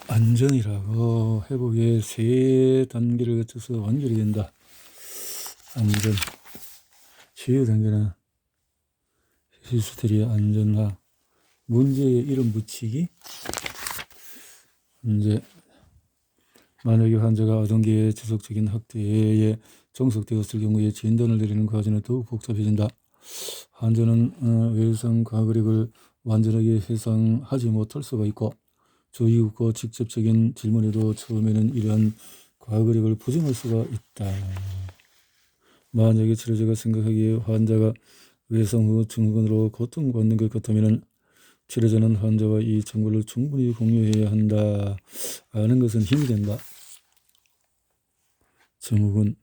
안전이라고 회복의 세 단계를 거쳐서 완결이 된다. 안전, 주요 단계는 히스테리, 안전화, 문제에 이름 붙이기. 이제 만약에 환자가 아동기의 지속적인 학대에 종속되었을 경우에 진단을 내리는 과정은 더욱 복잡해진다. 환자는 외상 과거력을 완전하게 회상하지 못할 수가 있고, 조이고 직접적인 질문에도 처음에는 이러한 과거력을 부정할 수가 있다. 만약에 치료자가 생각하기에 환자가 외상 후 증후군으로 고통받는 것 같다면 치료자는 환자와 이 정보를 충분히 공유해야 한다. 아는 것은 힘이 된다. 증후군.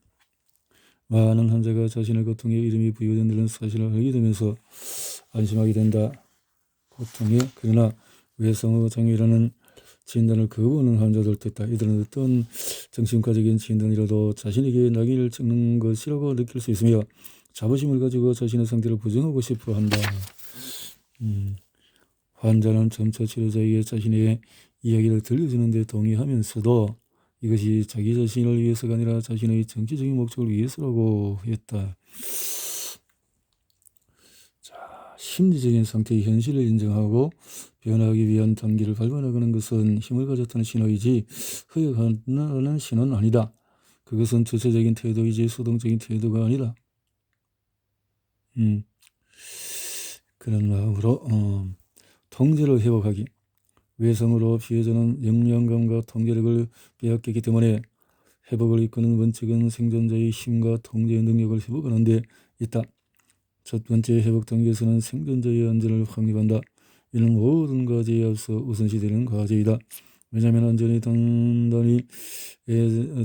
많은 환자가 자신의 고통에 이름이 부여된다는 사실을 알게 되면서 안심하게 된다. 고통에. 그러나 외상 후 장애라는 진단을 거부하는 환자들도 있다. 이들은 어떤 정신과적인 진단이라도 자신에게 낙인을 찍는 것이라고 느낄 수 있으며 자부심을 가지고 자신의 상태를 부정하고 싶어 한다. 환자는 점차 치료자에게 자신의 이야기를 들려주는 데 동의하면서도 이것이 자기 자신을 위해서가 아니라 자신의 정치적인 목적을 위해서라고 했다. 심리적인 상태의 현실을 인정하고 변화하기 위한 단계를 밟아나가는 것은 힘을 가졌다는 신호이지 허약하는 신호는 아니다. 그것은 주체적인 태도이지 수동적인 태도가 아니다. 그런 마음으로 통제를 회복하기. 외상으로 피해자는 영양감과 통제력을 빼앗기기 때문에 회복을 이끄는 원칙은 생존자의 힘과 통제 능력을 회복하는 데 있다. 첫 번째 회복 단계에서는 생존자의 안전을 확립한다. 이는 모든 과제에 앞서 우선시되는 과제이다. 왜냐하면 안전이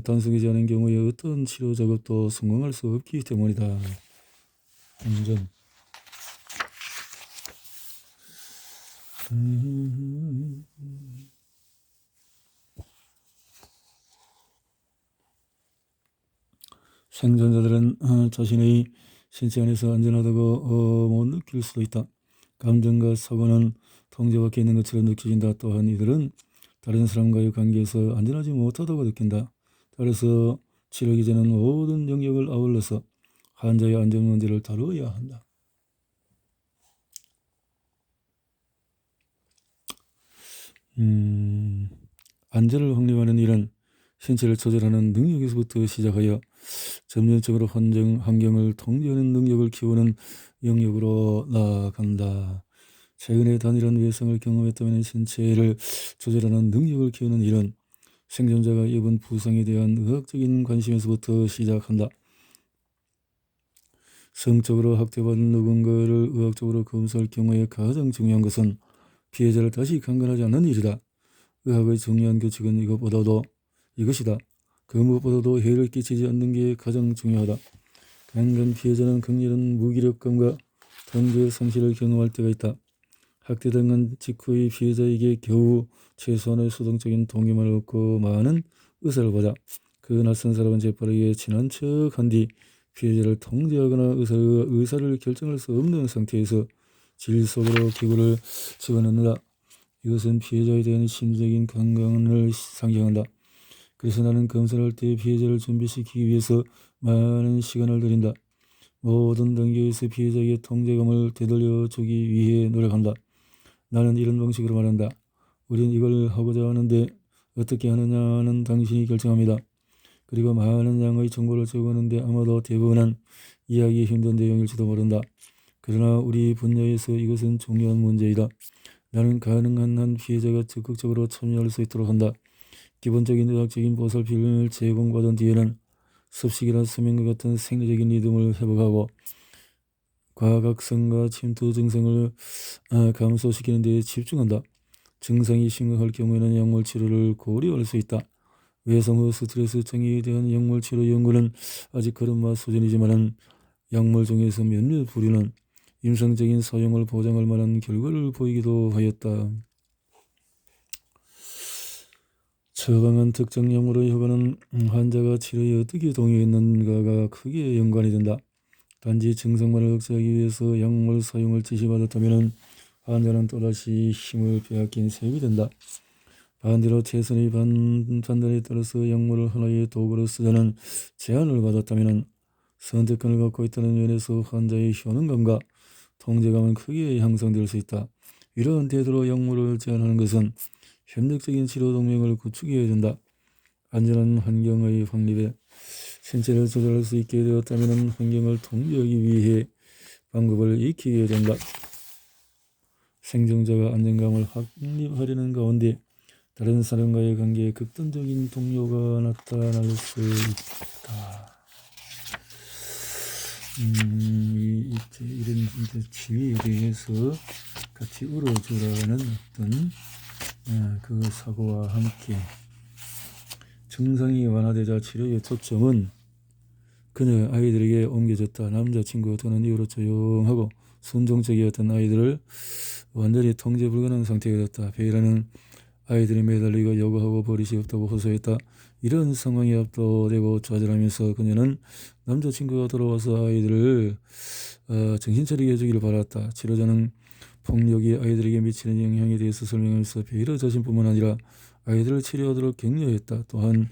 단속이지 않은 경우에 어떤 치료 작업도 성공할 수 없기 때문이다. 안전. 생존자들은 자신의 신체 안에서 안전하다고 못 느낄 수도 있다. 감정과 사고는 통제 밖에 있는 것처럼 느껴진다. 또한 이들은 다른 사람과의 관계에서 안전하지 못하다고 느낀다. 따라서 치료 기제는 모든 영역을 아울러서 환자의 안전 문제를 다루어야 한다. 안전을 확립하는 일은 신체를 조절하는 능력에서부터 시작하여 점진적으로 환경을 통제하는 능력을 키우는 영역으로 나아간다. 최근에 단일한 외상을 경험했다면 신체를 조절하는 능력을 키우는 일은 생존자가 입은 부상에 대한 의학적인 관심에서부터 시작한다. 성적으로 학대받은 누군가를 의학적으로 검사할 경우에 가장 중요한 것은 피해자를 다시 강간하지 않는 일이다. 의학의 중요한 규칙은 이것이다. 그 무엇보다도 해를 끼치지 않는 게 가장 중요하다. 강간 피해자는 강렬한 무기력감과 통제 상실을 경험할 때가 있다. 학대당한 직후의 피해자에게 겨우 최소한의 수동적인 동의만을 얻고 많은 의사를 보자 그 낯선 사람은 재빠르게 친한 척한 뒤 피해자를 통제하거나 의사를 결정할 수 없는 상태에서 질 속으로 기구를 집어넣는다. 이것은 피해자에 대한 심리적인 강간을 상징한다. 그래서 나는 검사를 할 때 피해자를 준비시키기 위해서 많은 시간을 들인다. 모든 단계에서 피해자에게 통제감을 되돌려주기 위해 노력한다. 나는 이런 방식으로 말한다. 우린 이걸 하고자 하는데 어떻게 하느냐는 당신이 결정합니다. 그리고 많은 양의 정보를 적어하는데 아마도 대부분은 이해하기 힘든 내용일지도 모른다. 그러나 우리 분야에서 이것은 중요한 문제이다. 나는 가능한 한 피해자가 적극적으로 참여할 수 있도록 한다. 기본적인 의학적인 보살핌을 제공받은 뒤에는 습식이나 수면과 같은 생리적인 리듬을 회복하고 과각성과 침투 증상을 감소시키는 데 집중한다. 증상이 심각할 경우에는 약물 치료를 고려할 수 있다. 외상 후 스트레스 장애에 대한 약물 치료 연구는 아직 걸음마 수준이지만 약물 중에서 몇몇 부류는 임상적인 사용을 보장할 만한 결과를 보이기도 하였다. 처방한 특정 약물의 효과는 환자가 치료에 어떻게 동의했는가가 크게 연관이 된다. 단지 증상만을 억제하기 위해서 약물 사용을 지시받았다면 환자는 또다시 힘을 빼앗긴 셈이 된다. 반대로 최선의 판단에 따라서 약물을 하나의 도구로 쓰자는 제안을 받았다면 선택권을 갖고 있다는 면에서 환자의 효능감과 통제감은 크게 향상될 수 있다. 이러한 태도로 약물을 제안하는 것은 협력적인 치료 동맹을 구축해야 된다. 안전한 환경의 확립에 신체를 조절할 수 있게 되었다면 환경을 통제하기 위해 방법을 익히게 된다. 생존자가 안정감을 확립하려는 가운데 다른 사람과의 관계에 극단적인 동요가 나타날 수 있다. 이런 지위에 대해서 같이 울어주라는 어떤 그 사고와 함께 증상이 완화되자 치료의 초점은 그녀 아이들에게 옮겨졌다. 남자친구가 떠난 이후로 조용하고 순종적이었던 아이들을 완전히 통제 불가능한 상태가 됐다. 베이라는 아이들이 매달리고 요구하고 버릇이 없다고 호소했다. 이런 상황이 압도되고 좌절하면서 그녀는 남자친구가 돌아와서 아이들을 정신 차리게 해주기를 바랐다. 치료자는 폭력이 아이들에게 미치는 영향에 대해서 설명하면서 베이라 자신뿐만 아니라 아이들을 치료하도록 격려했다. 또한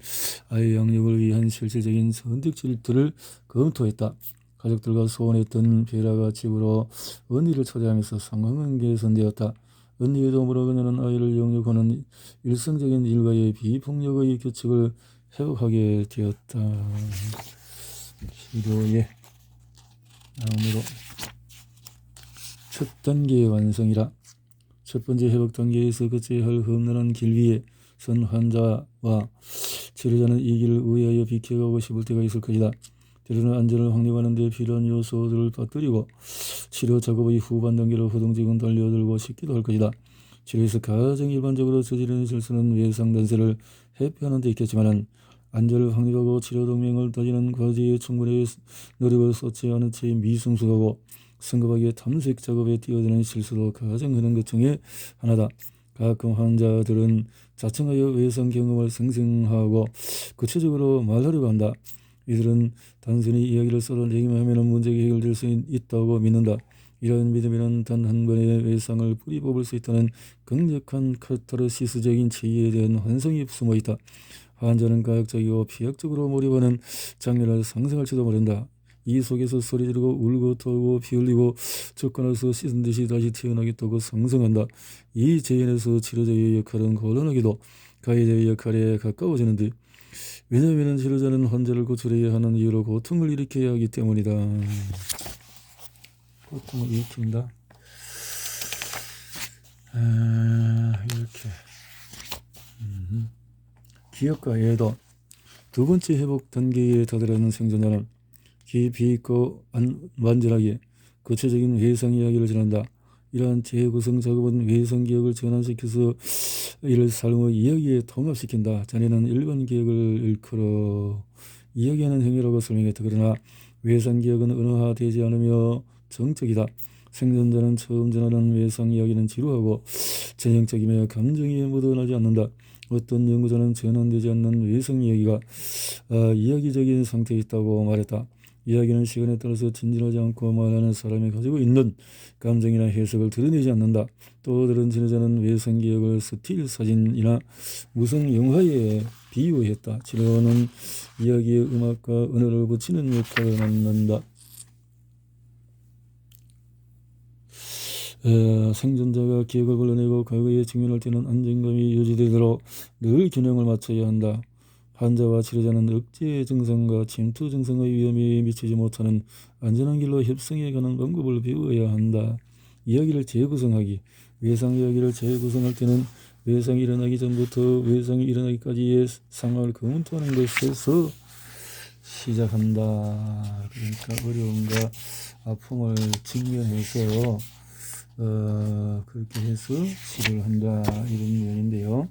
아이 양육을 위한 실질적인 선택지들을 검토했다. 가족들과 소원했던 베이라가 집으로 언니를 초대하면서 상황은 개선되었다. 언니의 도움으로 그녀는 아이를 영육하는 일상적인 일과의 비폭력의 규칙을 회복하게 되었다. 치료의 다음으로 첫 단계의 완성이라. 첫 번째 회복 단계에서 거쳐야 할 험난한 길 위에 선 환자와 치료자는 이 길을 우회하여 비켜가고 싶을 때가 있을 것이다. 때로는 안전을 확립하는 데 필요한 요소들을 빠뜨리고 치료 작업의 후반 단계로 허둥지둥 달려들고 싶기도 할 것이다. 치료에서 가장 일반적으로 저지르는 실수는 외상단세를 회피하는 데 있겠지만 안전을 확립하고 치료 동맹을 다지는 과제에 충분히 노력을 쏟지 않은 채 미성숙하고 성급하게 탐색 작업에 뛰어드는 실수도 가장 흔한 것 중에 하나다. 가끔 환자들은 자청하여 외상 경험을 생생하고 구체적으로 말하려고 한다. 이들은 단순히 이야기를 쏟아내기만 하면 문제가 해결될 수 있다고 믿는다. 이런 믿음에는 단 한 번의 외상을 뿌리 뽑을 수 있다는 강력한 카타르시스적인 체의에 대한 환상이 숨어있다. 환자는 과학적이고 피학적으로 몰입하는 장면을 상상할지도 모른다. 이 속에서 소리 지르고 울고 토하고 피 흘리고 죽고 나서 씻은 듯이 다시 태어나겠다고 상상한다. 이 재현에서 치료자의 역할은 곤란하게도 가해자의 역할에 가까워지는 듯. 왜냐하면 치료자는 환자를 구출해야 하는 이유로 고통을 일으켜야 하기 때문이다. 고통을 일으킨다. 이렇게 기억과 애도. 두 번째 회복 단계에 다다르는 생존자는 깊이 있고 완전하게 구체적인 외상 이야기를 전한다. 이러한 재구성 작업은 외상 기억을 전환시켜서 이를 삶의 이야기에 통합시킨다. 자네는 일반 기억을 일컬어 이야기하는 행위라고 설명했다. 그러나 외상 기억은 은화되지 않으며 정적이다. 생존자는 처음 전하는 외상 이야기는 지루하고 전형적이며 감정이 묻어나지 않는다. 어떤 연구자는 전환되지 않는 외상 이야기가 이야기적인 상태에 있다고 말했다. 이야기는 시간에 따라서 진진하지 않고 말하는 사람이 가지고 있는 감정이나 해석을 드러내지 않는다. 또 다른 진료자는 외상 기억을 스틸 사진이나 무성 영화에 비유했다. 치료는 이야기의 음악과 언어를 붙이는 역할을 맡는다. 생존자가 기억을 걸러내고 과거에 직면할 때는 안정감이 유지되도록 늘 균형을 맞춰야 한다. 환자와 치료자는 억제 증상과 침투 증상의 위험에 미치지 못하는 안전한 길로 협상해 가는 방법을 배워야 한다. 이야기를 재구성하기. 외상 이야기를 재구성할 때는 외상이 일어나기 전부터 외상이 일어나기까지의 상황을 검토하는 것에서 시작한다. 그러니까 어려움과 아픔을 직면해서 그렇게 해서 치료를 한다. 이런 면인데요.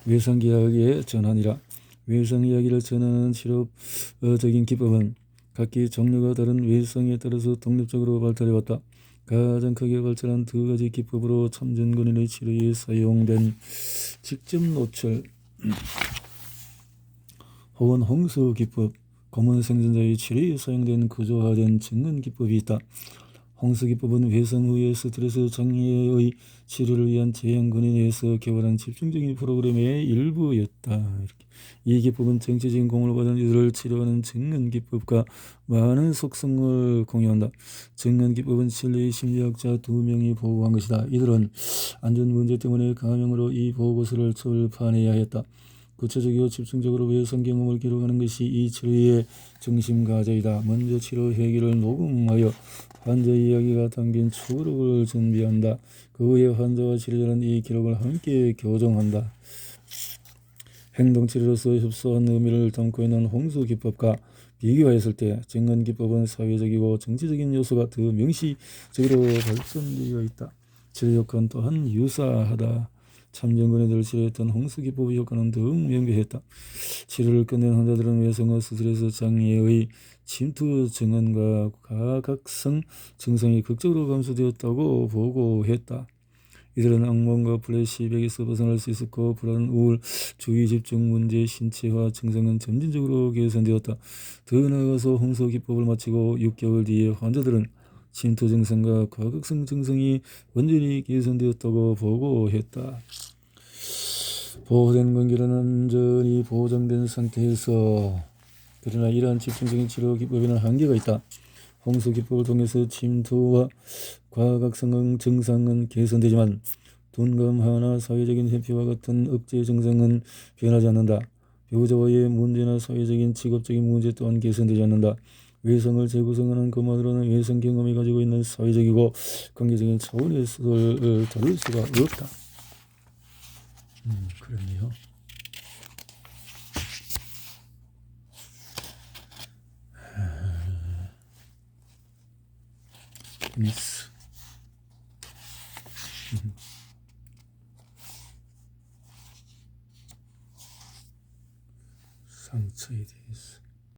외상 이야기의 전환이라. 외상 이야기를 전하는 치료적인 기법은 각기 종류가 다른 외상에 따라서 독립적으로 발달해왔다. 가장 크게 발전한 두 가지 기법으로 참전군인의 치료에 사용된 직접 노출 혹은 홍수 기법, 검은 생존자의 치료에 사용된 구조화된 증언 기법이 있다. 홍수기법은 회상 후의 스트레스 장애의 치료를 위한 제한권에 대해서 개발한 집중적인 프로그램의 일부였다. 이렇게. 이 기법은 정치적인 공을 받은 이들을 치료하는 증언기법과 많은 속성을 공유한다. 증언기법은 칠레의 심리학자 2명이 보고한 것이다. 이들은 안전 문제 때문에 가명으로 이 보고서를 출판해야 했다. 구체적이고 집중적으로 외상 경험을 기록하는 것이 이 치료의 중심 과제이다. 먼저 치료 회기를 녹음하여 환자 이야기가 담긴 추록을 준비한다. 그 후에 환자와 치료자는 이 기록을 함께 교정한다. 행동치료로서 협소한 의미를 담고 있는 홍수기법과 비교했을 때 증언기법은 사회적이고 정치적인 요소가 더 명시적으로 발전되어 있다. 치료 효과는 또한 유사하다. 참정근에들 치료했던 홍수기법의 효과는 더욱 명백했다. 치료를 끝낸 환자들은 외상후 스트레스 장애의 침투 증언과 가각성 증상이 극적으로 감소되었다고 보고했다. 이들은 악몽과 플래시백에서 벗어날 수 있었고 불안, 우울, 주의 집중 문제, 신체화 증상은 점진적으로 개선되었다. 더 나아가서 홍수기법을 마치고 6개월 뒤에 환자들은 침투 증상과 과각성 증상이 완전히 개선되었다고 보고했다. 보호된 관계는 완전히 보장된 상태에서 그러나 이러한 집중적인 치료 기법에는 한계가 있다. 홍수기법을 통해서 침투와 과각성 증상은 개선되지만 둔감하나 사회적인 회피와 같은 억제 증상은 변하지 않는다. 배우자와의 문제나 사회적인 직업적인 문제 또한 개선되지 않는다. 외상을 재구성하는 것만으로는 외상 경험이 가지고 있는 사회적이고 관계적인 차원에서를 다룰 수가 없다. 그렇네요. 미스. 상처에 대해서